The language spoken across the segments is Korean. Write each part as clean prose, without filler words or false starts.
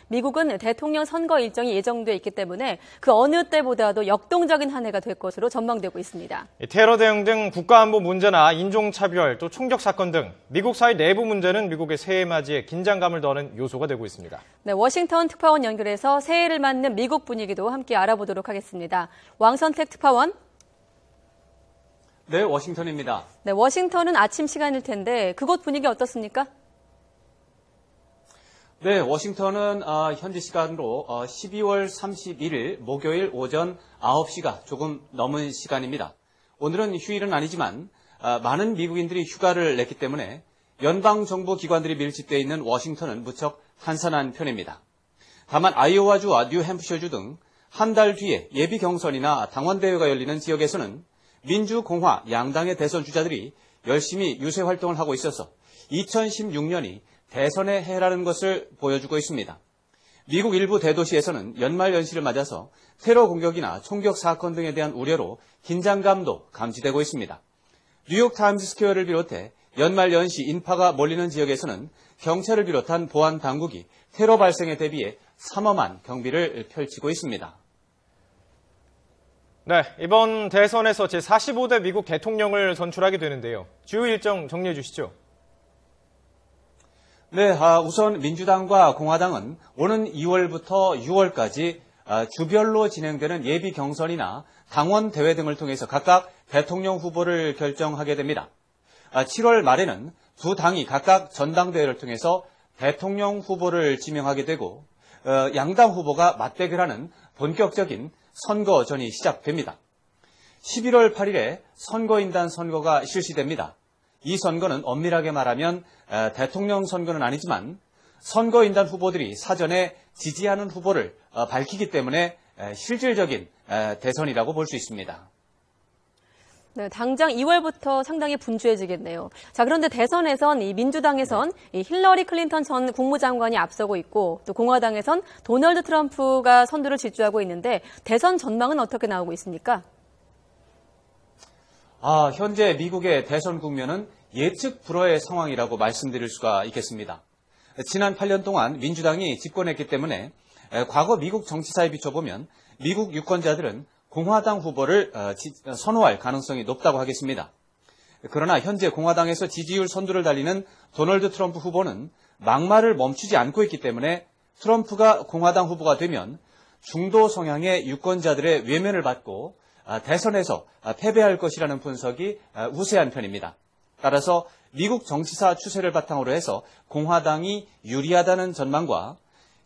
미국은 대통령 선거 일정이 예정돼 있기 때문에 그 어느 때보다도 역동적인 한 해가 될 것으로 전망되고 있습니다. 테러 대응 등 국가안보 문제나 인종차별, 또 총격 사건 등 미국 사회 내부 문제는 미국의 새해 맞이에 긴장감을 더하는 요소가 되고 있습니다. 네, 워싱턴 특파원 연결해서 새해를 맞는 미국 분위기도 함께 알아보도록 하겠습니다. 왕선택 특파원. 네, 워싱턴입니다. 네, 워싱턴은 아침 시간일 텐데 그곳 분위기 어떻습니까? 네, 워싱턴은 현지 시간으로 12월 31일 목요일 오전 9시가 조금 넘은 시간입니다. 오늘은 휴일은 아니지만 많은 미국인들이 휴가를 냈기 때문에 연방정부 기관들이 밀집되어 있는 워싱턴은 무척 한산한 편입니다. 다만 아이오와주와 뉴햄프셔주 등 한 달 뒤에 예비 경선이나 당원대회가 열리는 지역에서는 민주, 공화, 양당의 대선 주자들이 열심히 유세 활동을 하고 있어서 2016년이 대선의 해라는 것을 보여주고 있습니다. 미국 일부 대도시에서는 연말 연시를 맞아서 테러 공격이나 총격 사건 등에 대한 우려로 긴장감도 감지되고 있습니다. 뉴욕 타임스 스퀘어를 비롯해 연말 연시 인파가 몰리는 지역에서는 경찰을 비롯한 보안 당국이 테러 발생에 대비해 삼엄한 경비를 펼치고 있습니다. 네, 이번 대선에서 제45대 미국 대통령을 선출하게 되는데요. 주요 일정 정리해 주시죠. 네, 우선 민주당과 공화당은 오는 2월부터 6월까지 주별로 진행되는 예비 경선이나 당원 대회 등을 통해서 각각 대통령 후보를 결정하게 됩니다. 7월 말에는 두 당이 각각 전당대회를 통해서 대통령 후보를 지명하게 되고 양당 후보가 맞대결하는 본격적인 선거전이 시작됩니다. 11월 8일에 선거인단 선거가 실시됩니다. 이 선거는 엄밀하게 말하면 대통령 선거는 아니지만 선거인단 후보들이 사전에 지지하는 후보를 밝히기 때문에 실질적인 대선이라고 볼 수 있습니다. 네, 당장 2월부터 상당히 분주해지겠네요. 자, 그런데 대선에선 이 민주당에선 이 힐러리 클린턴 전 국무장관이 앞서고 있고 또 공화당에선 도널드 트럼프가 선두를 질주하고 있는데 대선 전망은 어떻게 나오고 있습니까? 현재 미국의 대선 국면은 예측 불허의 상황이라고 말씀드릴 수가 있겠습니다. 지난 8년 동안 민주당이 집권했기 때문에 과거 미국 정치사에 비춰보면 미국 유권자들은 공화당 후보를 선호할 가능성이 높다고 하겠습니다. 그러나 현재 공화당에서 지지율 선두를 달리는 도널드 트럼프 후보는 막말을 멈추지 않고 있기 때문에 트럼프가 공화당 후보가 되면 중도 성향의 유권자들의 외면을 받고 대선에서 패배할 것이라는 분석이 우세한 편입니다. 따라서 미국 정치사 추세를 바탕으로 해서 공화당이 유리하다는 전망과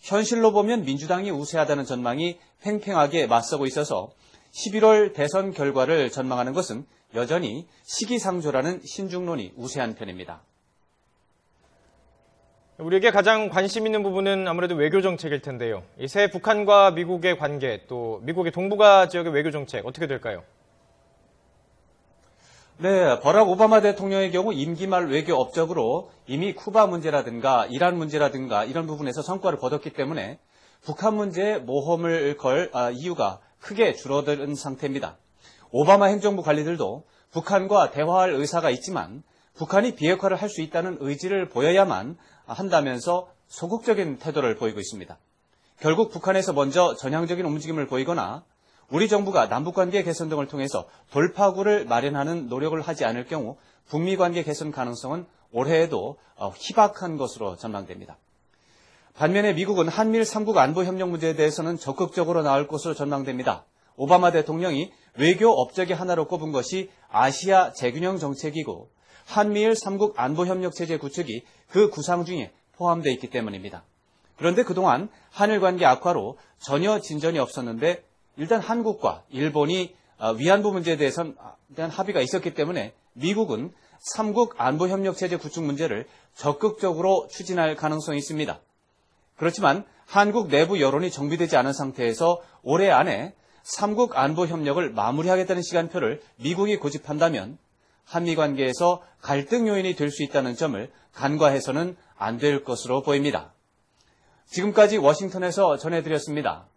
현실로 보면 민주당이 우세하다는 전망이 팽팽하게 맞서고 있어서 11월 대선 결과를 전망하는 것은 여전히 시기상조라는 신중론이 우세한 편입니다. 우리에게 가장 관심 있는 부분은 아무래도 외교 정책일 텐데요. 이 새 북한과 미국의 관계, 또 미국의 동북아 지역의 외교 정책 어떻게 될까요? 네, 버락 오바마 대통령의 경우 임기 말 외교 업적으로 이미 쿠바 문제라든가 이란 문제라든가 이런 부분에서 성과를 거뒀기 때문에 북한 문제에 모험을 걸 이유가 크게 줄어든 상태입니다. 오바마 행정부 관리들도 북한과 대화할 의사가 있지만 북한이 비핵화를 할 수 있다는 의지를 보여야만 한다면서 소극적인 태도를 보이고 있습니다. 결국 북한에서 먼저 전향적인 움직임을 보이거나 우리 정부가 남북관계 개선 등을 통해서 돌파구를 마련하는 노력을 하지 않을 경우 북미관계 개선 가능성은 올해에도 희박한 것으로 전망됩니다. 반면에 미국은 한미일 3국 안보협력 문제에 대해서는 적극적으로 나올 것으로 전망됩니다. 오바마 대통령이 외교 업적의 하나로 꼽은 것이 아시아 재균형 정책이고 한미일 3국 안보협력 체제 구축이 그 구상 중에 포함되어 있기 때문입니다. 그런데 그동안 한일 관계 악화로 전혀 진전이 없었는데 일단 한국과 일본이 위안부 문제에 대한 합의가 있었기 때문에 미국은 3국 안보협력 체제 구축 문제를 적극적으로 추진할 가능성이 있습니다. 그렇지만 한국 내부 여론이 정비되지 않은 상태에서 올해 안에 3국 안보협력을 마무리하겠다는 시간표를 미국이 고집한다면 한미 관계에서 갈등 요인이 될 수 있다는 점을 간과해서는 안 될 것으로 보입니다. 지금까지 워싱턴에서 전해드렸습니다.